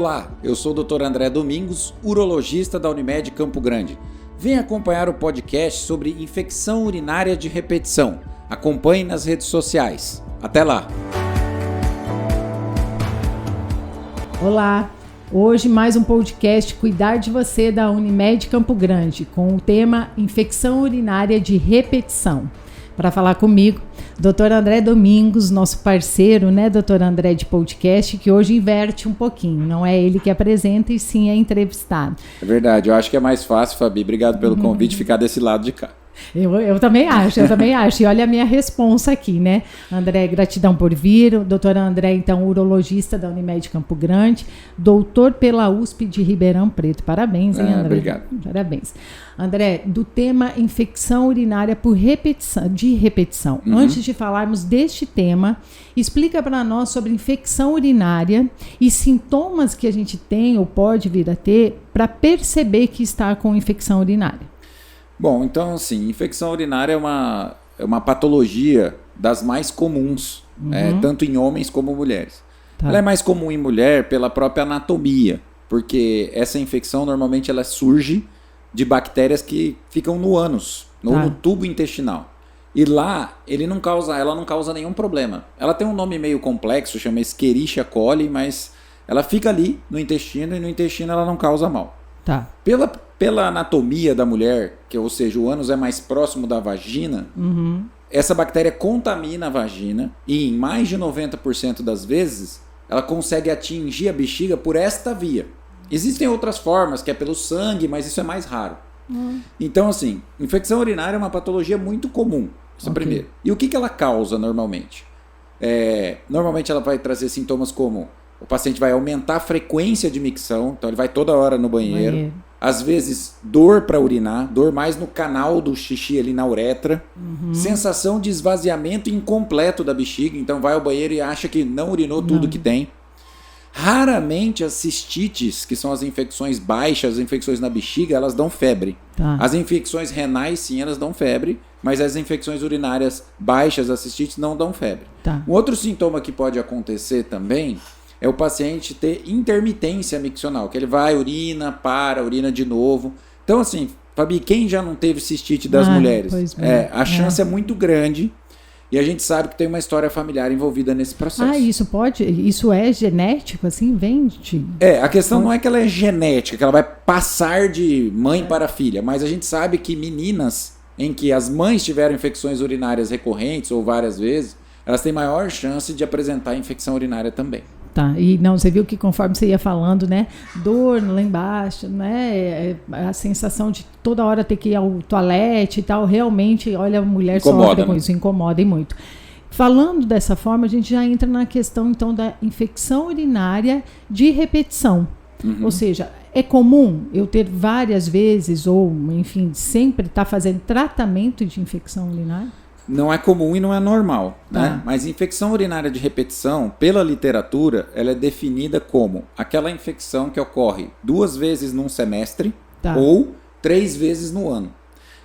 Olá, eu sou o Dr. André Domingos, urologista da Unimed Campo Grande. Venha acompanhar o podcast sobre infecção urinária de repetição. Acompanhe nas redes sociais. Até lá! Olá, hoje mais um podcast Cuidar de Você da Unimed Campo Grande, com o tema infecção urinária de repetição. Para falar comigo, Dr. André Domingos, nosso parceiro, né, Dr. André de podcast, que hoje inverte um pouquinho. Não é ele que apresenta e sim é entrevistado. É verdade, eu acho que é mais fácil, Fabi. Obrigado pelo convite, ficar desse lado de cá. Eu também acho. E olha a minha responsa aqui, né? André, gratidão por vir. O doutor André, então, urologista da Unimed Campo Grande, doutor pela USP de Ribeirão Preto. Parabéns, hein, André? Obrigado. Parabéns. André, do tema infecção urinária por repetição. Antes de falarmos deste tema, explica para nós sobre infecção urinária e sintomas que a gente tem ou pode vir a ter para perceber que está com infecção urinária. Bom, então assim, infecção urinária é uma patologia das mais comuns, tanto em homens como mulheres. Tá. Ela é mais comum em mulher pela própria anatomia, porque essa infecção normalmente ela surge de bactérias que ficam no ânus, no tubo intestinal. E lá ela não causa nenhum problema. Ela tem um nome meio complexo, chama Escherichia coli, mas ela fica ali no intestino e no intestino ela não causa mal. Tá. Pela anatomia da mulher, ou seja, o ânus é mais próximo da vagina, essa bactéria contamina a vagina e em mais de 90% das vezes ela consegue atingir a bexiga por esta via. Existem outras formas, que é pelo sangue, mas isso é mais raro. Então, assim, infecção urinária é uma patologia muito comum, isso é primeiro. E o que ela causa normalmente? Normalmente ela vai trazer sintomas como o paciente vai aumentar a frequência de micção, então ele vai toda hora no banheiro. Às vezes, dor para urinar, dor mais no canal do xixi ali na uretra. Sensação de esvaziamento incompleto da bexiga, então vai ao banheiro e acha que não urinou tudo que tem. Raramente as cistites, que são as infecções baixas, as infecções na bexiga, elas dão febre. As infecções renais, sim, elas dão febre, mas as infecções urinárias baixas, as cistites, não dão febre. Um outro sintoma que pode acontecer também é o paciente ter intermitência miccional, que ele vai, urina de novo. Então, assim, Fabi, quem já não teve cistite das mulheres? A chance é muito grande e a gente sabe que tem uma história familiar envolvida nesse processo. Isso é genético, assim, vem de... A questão não é que ela é genética, que ela vai passar de mãe para filha, mas a gente sabe que meninas em que as mães tiveram infecções urinárias recorrentes ou várias vezes, elas têm maior chance de apresentar infecção urinária também. E não, você viu que conforme você ia falando, né, dor lá embaixo, né, a sensação de toda hora ter que ir ao toalete e tal, realmente, olha, a mulher sofre com isso, incomoda e muito. Falando dessa forma, a gente já entra na questão, então, da infecção urinária de repetição. Ou seja, é comum eu ter várias vezes, ou, enfim, sempre estar fazendo tratamento de infecção urinária? Não é comum e não é normal, né? Mas infecção urinária de repetição, pela literatura, ela é definida como aquela infecção que ocorre 2 vezes num semestre ou 3 vezes no ano.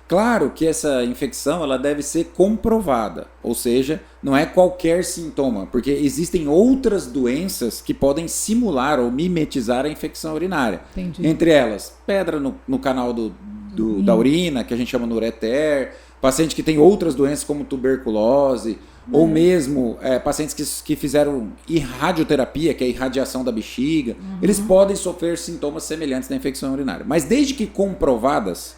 Claro que essa infecção ela deve ser comprovada, ou seja, não é qualquer sintoma, porque existem outras doenças que podem simular ou mimetizar a infecção urinária. Entendi. Entre elas, pedra no canal da urina, que a gente chama no ureter, paciente que tem outras doenças como tuberculose, ou mesmo pacientes que fizeram radioterapia, que é a irradiação da bexiga, eles podem sofrer sintomas semelhantes da infecção urinária. Mas desde que comprovadas,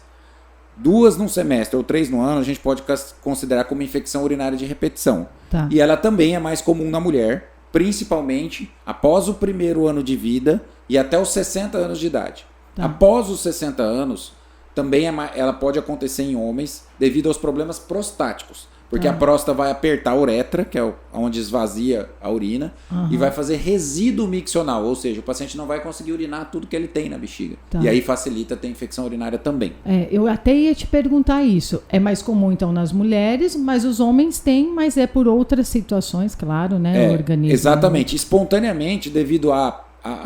2 num semestre ou 3 no ano, a gente pode considerar como infecção urinária de repetição. E ela também é mais comum na mulher, principalmente após o primeiro ano de vida e até os 60 anos de idade. Após os 60 anos, também ela pode acontecer em homens devido aos problemas prostáticos. Porque a próstata vai apertar a uretra, que é onde esvazia a urina, e vai fazer resíduo miccional, ou seja, o paciente não vai conseguir urinar tudo que ele tem na bexiga. E aí facilita ter infecção urinária também. Eu até ia te perguntar isso. É mais comum, então, nas mulheres, mas os homens têm, mas é por outras situações, claro, né? O organismo. Exatamente. Espontaneamente, devido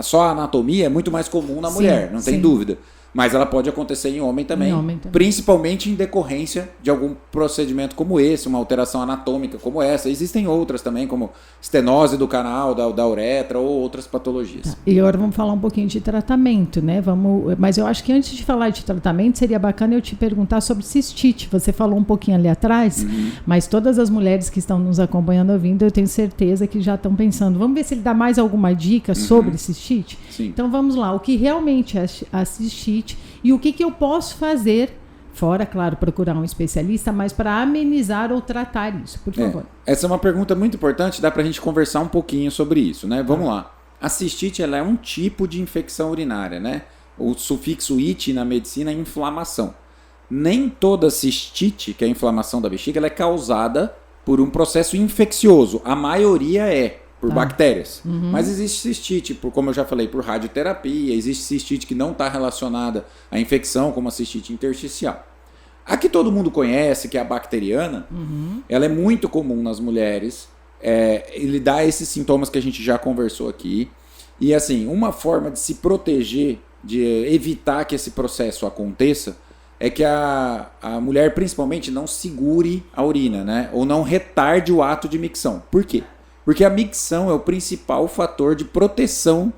só a anatomia, é muito mais comum na mulher, não tem dúvida. Mas ela pode acontecer em homem também, principalmente em decorrência de algum procedimento como esse, uma alteração anatômica como essa. Existem outras também, como estenose do canal, da uretra ou outras patologias. Tá. E agora vamos falar um pouquinho de tratamento, né? Mas eu acho que antes de falar de tratamento, seria bacana eu te perguntar sobre cistite. Você falou um pouquinho ali atrás, mas todas as mulheres que estão nos acompanhando ouvindo, eu tenho certeza que já estão pensando, vamos ver se ele dá mais alguma dica sobre cistite? Sim. Então vamos lá, o que realmente é a cistite e o que eu posso fazer, fora, claro, procurar um especialista, mas para amenizar ou tratar isso, por favor. Essa é uma pergunta muito importante, dá para a gente conversar um pouquinho sobre isso, né? Vamos lá. A cistite, ela é um tipo de infecção urinária, né? O sufixo "ite" na medicina é inflamação. Nem toda cistite, que é a inflamação da bexiga, ela é causada por um processo infeccioso. A maioria é por bactérias. Mas existe cistite, como eu já falei, por radioterapia, existe cistite que não está relacionada à infecção, como a cistite intersticial. A que todo mundo conhece, que é a bacteriana, ela é muito comum nas mulheres, ele dá esses sintomas que a gente já conversou aqui. E assim, uma forma de se proteger, de evitar que esse processo aconteça, é que a mulher principalmente não segure a urina, né? Ou não retarde o ato de micção. Por quê? Porque a micção é o principal fator de proteção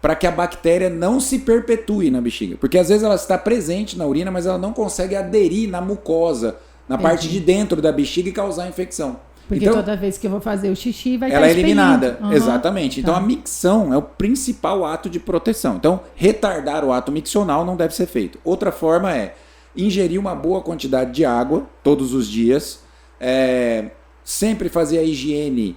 para que a bactéria não se perpetue na bexiga. Porque às vezes ela está presente na urina, mas ela não consegue aderir na mucosa, na parte de dentro da bexiga e causar infecção. Porque então, toda vez que eu vou fazer o xixi vai ela é eliminada. Exatamente. Então a micção é o principal ato de proteção. Então retardar o ato miccional não deve ser feito. Outra forma é ingerir uma boa quantidade de água todos os dias, sempre fazer a higiene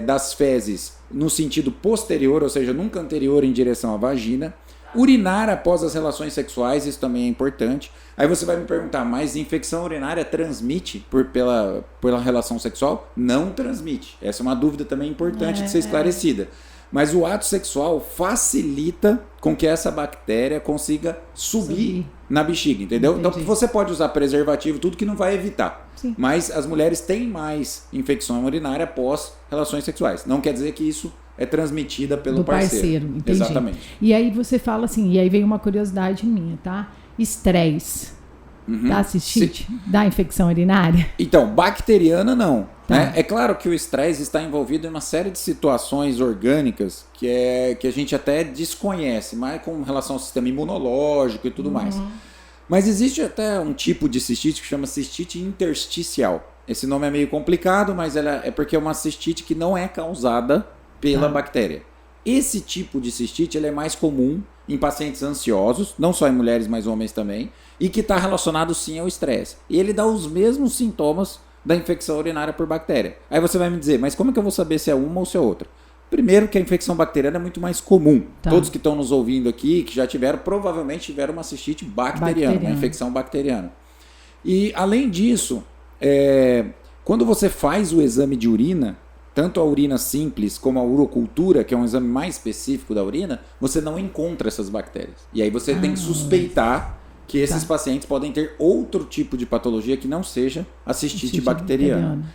das fezes no sentido posterior, ou seja, nunca anterior em direção à vagina. Urinar após as relações sexuais, isso também é importante. Aí você vai me perguntar, mas infecção urinária transmite pela relação sexual? Não transmite. Essa é uma dúvida também importante de ser esclarecida. Mas o ato sexual facilita com que essa bactéria consiga subir na bexiga, entendeu? Entendi. Então você pode usar preservativo, tudo que não vai evitar. Sim. Mas as mulheres têm mais infecção urinária após relações sexuais. Não quer dizer que isso é transmitida pelo parceiro. Entendi. Exatamente. E aí você fala assim, e aí vem uma curiosidade minha, tá? Estresse. Dá cistite? Dá infecção urinária? Então, bacteriana não. Né? É claro que o estresse está envolvido em uma série de situações orgânicas que a gente até desconhece, mas com relação ao sistema imunológico e tudo mais. Mas existe até um tipo de cistite que chama cistite intersticial. Esse nome é meio complicado, mas ela é porque é uma cistite que não é causada pela bactéria. Esse tipo de cistite ele é mais comum em pacientes ansiosos, não só em mulheres, mas homens também, e que está relacionado sim ao estresse. E ele dá os mesmos sintomas da infecção urinária por bactéria. Aí você vai me dizer, mas como é que eu vou saber se é uma ou se é outra? Primeiro que a infecção bacteriana é muito mais comum. Todos que estão nos ouvindo aqui, que já tiveram, provavelmente tiveram uma cistite bacteriana, uma infecção bacteriana. E além disso, quando você faz o exame de urina, tanto a urina simples como a urocultura, que é um exame mais específico da urina, você não encontra essas bactérias. E aí você tem que suspeitar que esses pacientes podem ter outro tipo de patologia que não seja a cistite bacteriana.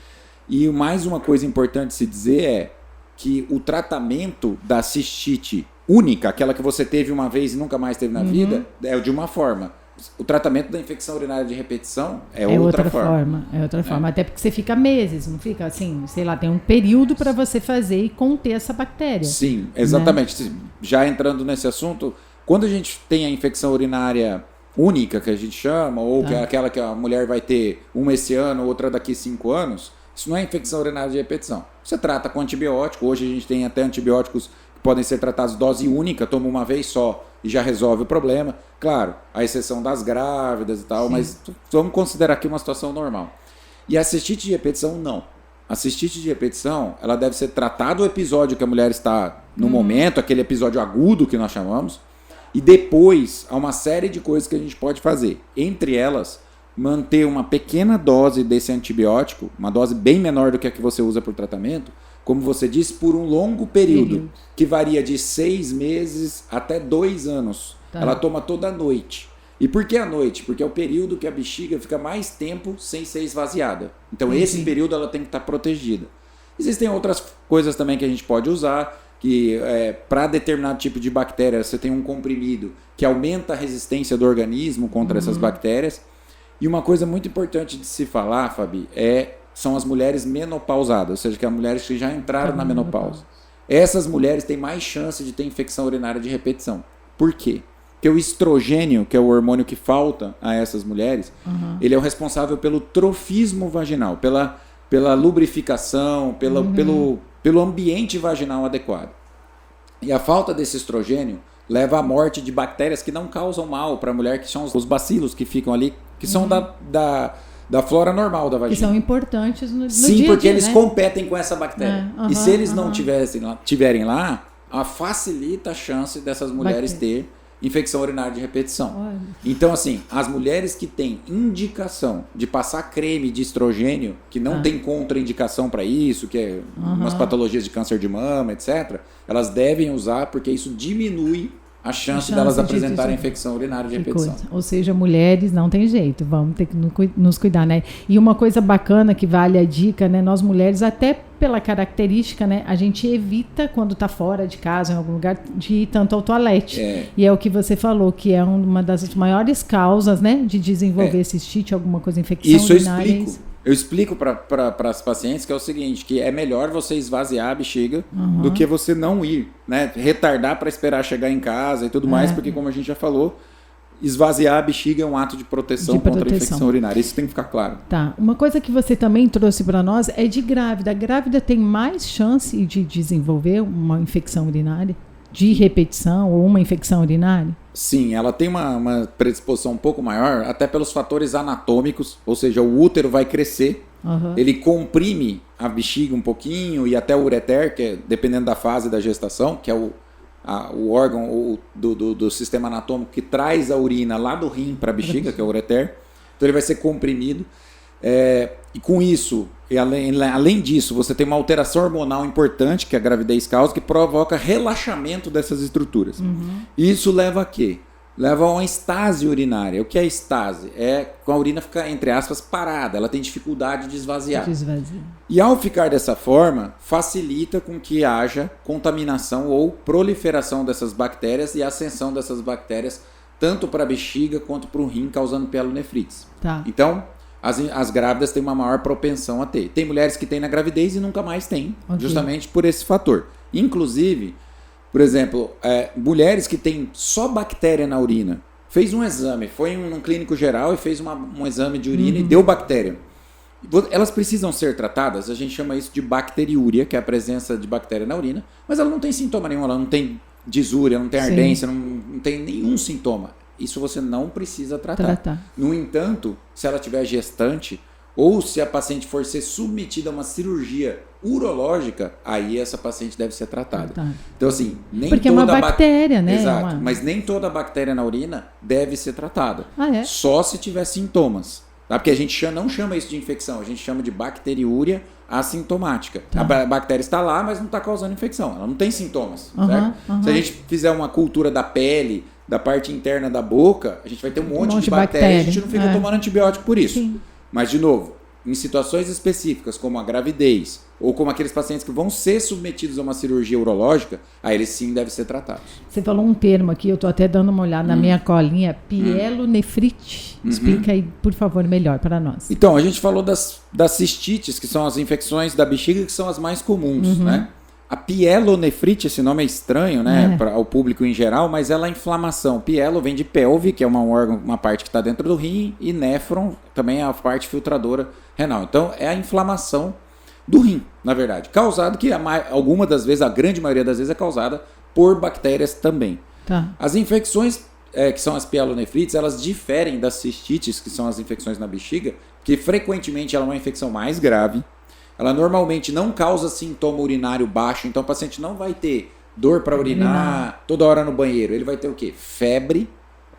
E mais uma coisa importante se dizer é que o tratamento da cistite única, aquela que você teve uma vez e nunca mais teve na vida, é de uma forma. O tratamento da infecção urinária de repetição é outra forma. É outra forma. Até porque você fica meses, não fica assim, sei lá, tem um período para você fazer e conter essa bactéria. Sim, exatamente. Né? Já entrando nesse assunto, quando a gente tem a infecção urinária única, que a gente chama, ou que é aquela que a mulher vai ter uma esse ano, outra daqui 5 anos, isso não é infecção urinária de repetição. Você trata com antibiótico, hoje a gente tem até antibióticos que podem ser tratados dose única, toma uma vez só e já resolve o problema. Claro, a exceção das grávidas e tal, mas vamos considerar aqui uma situação normal. E a cistite de repetição, não. A cistite de repetição, ela deve ser tratada o episódio que a mulher está no momento, aquele episódio agudo que nós chamamos, e depois há uma série de coisas que a gente pode fazer. Entre elas, manter uma pequena dose desse antibiótico, uma dose bem menor do que a que você usa por tratamento, como você disse, por um longo período, que varia de 6 meses até 2 anos. Ela toma toda noite. E por que à noite? Porque é o período que a bexiga fica mais tempo sem ser esvaziada. Então esse período ela tem que estar protegida. Existem outras coisas também que a gente pode usar, que para determinado tipo de bactéria você tem um comprimido que aumenta a resistência do organismo contra essas bactérias. E uma coisa muito importante de se falar, Fabi, são as mulheres menopausadas, ou seja, que as mulheres que já entraram na menopausa. Essas mulheres têm mais chance de ter infecção urinária de repetição. Por quê? Porque o estrogênio, que é o hormônio que falta a essas mulheres, ele é o responsável pelo trofismo vaginal, pela lubrificação, pelo ambiente vaginal adequado. E a falta desse estrogênio leva à morte de bactérias que não causam mal para a mulher, que são os bacilos que ficam ali, que são da flora normal da vagina. Que são importantes no Sim, dia a dia, porque eles né? competem com essa bactéria. E se eles não tiverem lá, facilita a chance dessas mulheres ter infecção urinária de repetição. Olha. Então, assim, as mulheres que têm indicação de passar creme de estrogênio, que não tem contraindicação para isso, que é umas patologias de câncer de mama, etc., elas devem usar porque isso diminui a chance delas apresentarem infecção urinária de repetição. Ou seja, mulheres, não tem jeito, vamos ter que nos cuidar, né? E uma coisa bacana que vale a dica, né? Nós mulheres, até pela característica, né? A gente evita, quando tá fora de casa, em algum lugar, de ir tanto ao toalete. E é o que você falou, que é uma das maiores causas, né? De desenvolver cistite, alguma coisa, infecção urinária. Eu explico para as pacientes que é o seguinte, que é melhor você esvaziar a bexiga do que você não ir, né? Retardar para esperar chegar em casa e tudo mais, porque como a gente já falou, esvaziar a bexiga é um ato de proteção contra a infecção urinária. Isso tem que ficar claro. Tá. Uma coisa que você também trouxe para nós é de grávida. A grávida tem mais chance de desenvolver uma infecção urinária? De repetição ou uma infecção urinária? Sim, ela tem uma predisposição um pouco maior, até pelos fatores anatômicos, ou seja, o útero vai crescer, ele comprime a bexiga um pouquinho e até o ureter, que é, dependendo da fase da gestação, que é o órgão do sistema anatômico que traz a urina lá do rim para a bexiga, que é o ureter, então ele vai ser comprimido. E com isso, e além disso, você tem uma alteração hormonal importante que a gravidez causa, que provoca relaxamento dessas estruturas. Isso leva a quê? Leva a uma estase urinária. O que é estase? É com a urina ficar, entre aspas, parada. Ela tem dificuldade de esvaziar. E ao ficar dessa forma, facilita com que haja contaminação ou proliferação dessas bactérias e ascensão dessas bactérias tanto para a bexiga quanto para o rim, causando pielonefrites. Então, as grávidas têm uma maior propensão a ter. Tem mulheres que têm na gravidez e nunca mais têm, justamente por esse fator. Inclusive, por exemplo, mulheres que têm só bactéria na urina, fez um exame, foi num clínico geral e fez um exame de urina e deu bactéria. Elas precisam ser tratadas, a gente chama isso de bacteriúria, que é a presença de bactéria na urina, mas ela não tem sintoma nenhum, ela não tem disúria, não tem ardência, não tem nenhum sintoma. Isso você não precisa tratar. No entanto, se ela tiver gestante ou se a paciente for ser submetida a uma cirurgia urológica, aí essa paciente deve ser tratada. Então, assim, nem porque toda é uma bactéria, né? Exato, mas nem toda bactéria na urina deve ser tratada. Só se tiver sintomas. Porque a gente não chama isso de infecção, a gente chama de bacteriúria assintomática. A bactéria está lá, mas não está causando infecção. Ela não tem sintomas, certo? Se a gente fizer uma cultura da pele, da parte interna da boca, a gente vai ter um monte de bactéria. A gente não fica tomando antibiótico por isso. Mas, de novo, em situações específicas, como a gravidez, ou como aqueles pacientes que vão ser submetidos a uma cirurgia urológica, aí eles sim devem ser tratados. Você falou um termo aqui, eu estou até dando uma olhada na minha colinha, pielonefrite. Explica aí, por favor, melhor para nós. Então, a gente falou das cistites, que são as infecções da bexiga, que são as mais comuns, né? A pielonefrite, esse nome é estranho, né, para o público em geral, mas ela é inflamação. Pielo vem de pelve, que é uma parte que está dentro do rim, e néfron também é a parte filtradora renal. Então, é a inflamação do rim, na verdade. Causado que alguma das vezes, a grande maioria das vezes, é causada por bactérias também. As infecções, que são as pielonefrites, elas diferem das cistites, que são as infecções na bexiga, que frequentemente ela é uma infecção mais grave. Ela normalmente não causa sintoma urinário baixo, então o paciente não vai ter dor para urinar toda hora no banheiro. Ele vai ter o quê? Febre,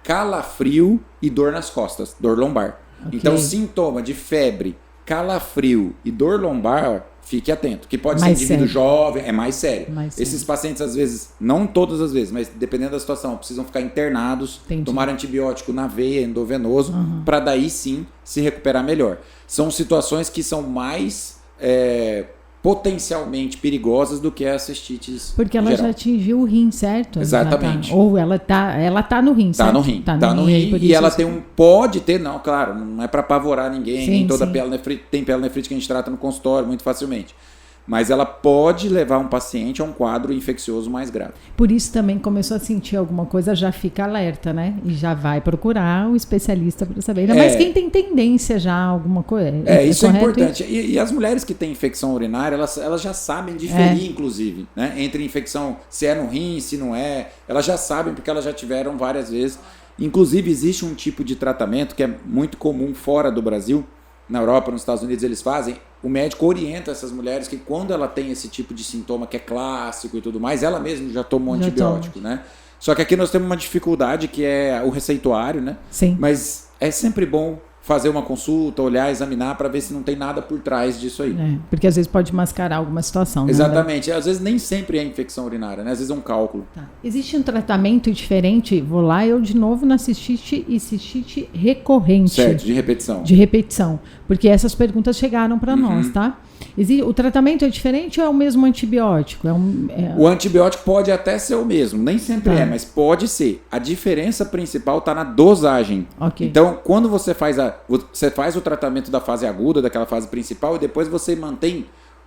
calafrio e dor nas costas, dor lombar. Então, sintoma de febre, calafrio e dor lombar, fique atento, que pode ser indivíduo jovem, é mais sério. Esses pacientes, às vezes, não todas as vezes, mas dependendo da situação, precisam ficar internados, tomar antibiótico na veia, endovenoso, para daí sim se recuperar melhor. São situações que são mais potencialmente perigosas do que as cistites. Porque ela já atingiu o rim, certo? Exatamente. Ou ela tá no rim, certo? Tá no rim e ela pode ter, não, claro, não é para apavorar ninguém, nem toda tem pielonefrite que a gente trata no consultório muito facilmente. Mas ela pode levar um paciente a um quadro infeccioso mais grave. Por isso também começou a sentir alguma coisa, já fica alerta, né? E já vai procurar o especialista para saber. Mas quem tem tendência já a alguma coisa. Isso é importante. E as mulheres que têm infecção urinária, elas já sabem diferir, inclusive, né? Entre infecção, se é no rim, se não é. Elas já sabem porque elas já tiveram várias vezes. Inclusive, existe um tipo de tratamento que é muito comum fora do Brasil. Na Europa, nos Estados Unidos, eles fazem. O médico orienta essas mulheres que quando ela tem esse tipo de sintoma que é clássico e tudo mais, ela mesma já toma um antibiótico, né? Só que aqui nós temos uma dificuldade que é o receituário, né? Sim. Mas é sempre bom fazer uma consulta, olhar, examinar para ver se não tem nada por trás disso aí. Porque às vezes pode mascarar alguma situação. Exatamente. Às vezes nem sempre é infecção urinária, né? Às vezes é um cálculo. Tá. Existe um tratamento diferente? Vou lá eu de novo na cistite e cistite recorrente. Certo, de repetição. De repetição. Porque essas perguntas chegaram para nós, tá? O tratamento é diferente ou é o mesmo antibiótico? O antibiótico pode até ser o mesmo, nem sempre mas pode ser. A diferença principal está na dosagem. Okay. Então, quando você faz o tratamento da fase aguda, daquela fase principal, e depois você mantém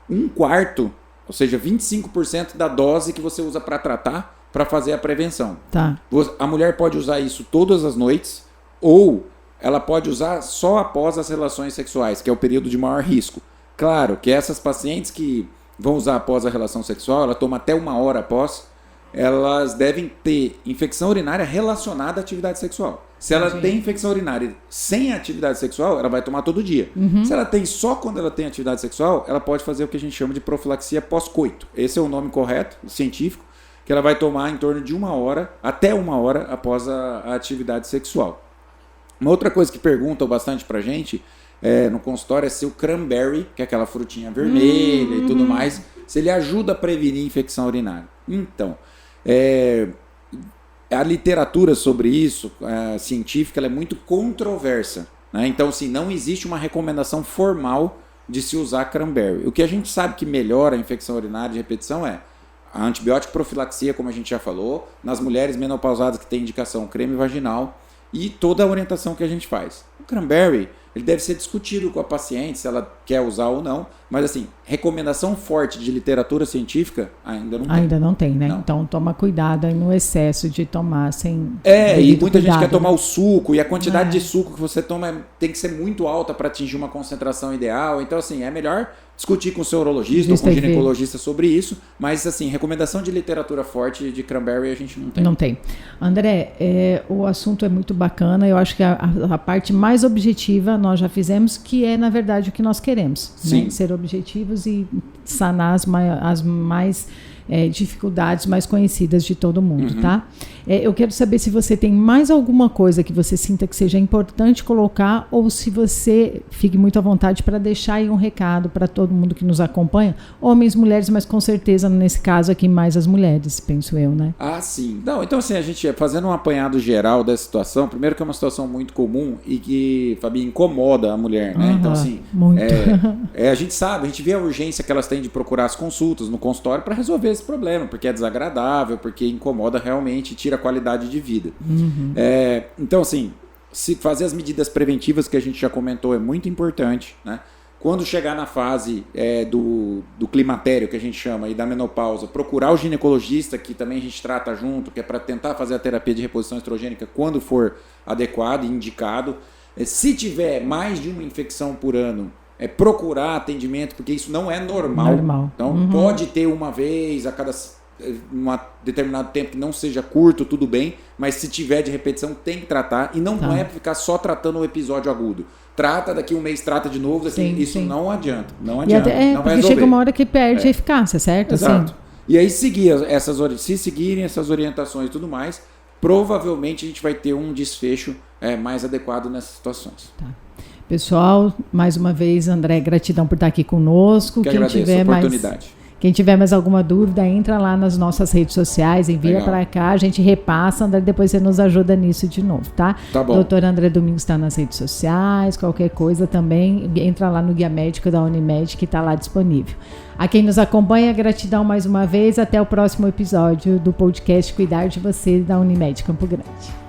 1/4, ou seja, 25% da dose que você usa para tratar, para fazer a prevenção. Tá. A mulher pode usar isso todas as noites, ou ela pode usar só após as relações sexuais, que é o período de maior risco. Claro que essas pacientes que vão usar após a relação sexual, ela toma até 1 hora após, elas devem ter infecção urinária relacionada à atividade sexual. Se ela tem infecção urinária sem atividade sexual, ela vai tomar todo dia. Se ela tem só quando ela tem atividade sexual, ela pode fazer o que a gente chama de profilaxia pós-coito. Esse é o nome correto, científico, que ela vai tomar em torno de 1 hora, até 1 hora após a atividade sexual. Uma outra coisa que perguntam bastante pra gente no consultório é se o cranberry, que é aquela frutinha vermelha e tudo mais, se ele ajuda a prevenir infecção urinária. Então, a literatura sobre isso, científica, ela é muito controversa, né? Então, assim, não existe uma recomendação formal de se usar cranberry. O que a gente sabe que melhora a infecção urinária de repetição é a antibiótico profilaxia, como a gente já falou, nas mulheres menopausadas que têm indicação creme vaginal e toda a orientação que a gente faz. O cranberry, ele deve ser discutido com a paciente se ela quer usar ou não, mas assim, recomendação forte de literatura científica ainda não tem. Ainda não tem, né? Não. Então toma cuidado aí no excesso de tomar sem e muita gente quer tomar o suco, e a quantidade de suco que você toma tem que ser muito alta para atingir uma concentração ideal, então assim, é melhor discutir com o seu urologista ou com o ginecologista sobre isso, mas assim, recomendação de literatura forte de cranberry a gente não tem. Não tem. André, o assunto é muito bacana, eu acho que a parte mais objetiva nós já fizemos, que é na verdade o que nós queremos, né? Ser objetivos e sanar as mais dificuldades mais conhecidas de todo mundo, tá? Eu quero saber se você tem mais alguma coisa que você sinta que seja importante colocar, ou se você fique muito à vontade para deixar aí um recado para todo mundo que nos acompanha, homens, mulheres, mas com certeza nesse caso aqui mais as mulheres, penso eu, né? Ah, sim. Não, então assim, a gente fazendo um apanhado geral dessa situação, primeiro que é uma situação muito comum e que, Fabi, incomoda a mulher, né? Então assim, muito. A gente sabe, a gente vê a urgência que elas têm de procurar as consultas no consultório para resolver esse problema, porque é desagradável, porque incomoda realmente e tira a qualidade de vida. Então, assim, se fazer as medidas preventivas que a gente já comentou é muito importante, né? Quando chegar na fase do climatério, que a gente chama, e da menopausa, procurar o ginecologista, que também a gente trata junto, que é para tentar fazer a terapia de reposição estrogênica quando for adequado e indicado. Se tiver mais de uma infecção por ano, procurar atendimento, porque isso não é normal. Então, pode ter uma vez a cada um determinado tempo que não seja curto, tudo bem, mas se tiver de repetição, tem que tratar, e não é ficar só tratando o episódio agudo. Trata, daqui um mês trata de novo, isso não adianta. Não adianta. Não vai resolver. Chega uma hora que perde a eficácia, certo? Exato. E aí, se seguirem essas orientações e tudo mais, provavelmente a gente vai ter um desfecho mais adequado nessas situações. Tá. Pessoal, mais uma vez, André, gratidão por estar aqui conosco. Quem agradeço tiver a oportunidade. Quem tiver mais alguma dúvida, entra lá nas nossas redes sociais, envia para cá, a gente repassa, André, depois você nos ajuda nisso de novo, tá? Tá bom. Doutor André Domingos está nas redes sociais, qualquer coisa também, entra lá no Guia Médico da Unimed, que está lá disponível. A quem nos acompanha, gratidão mais uma vez, até o próximo episódio do podcast Cuidar de Você da Unimed Campo Grande.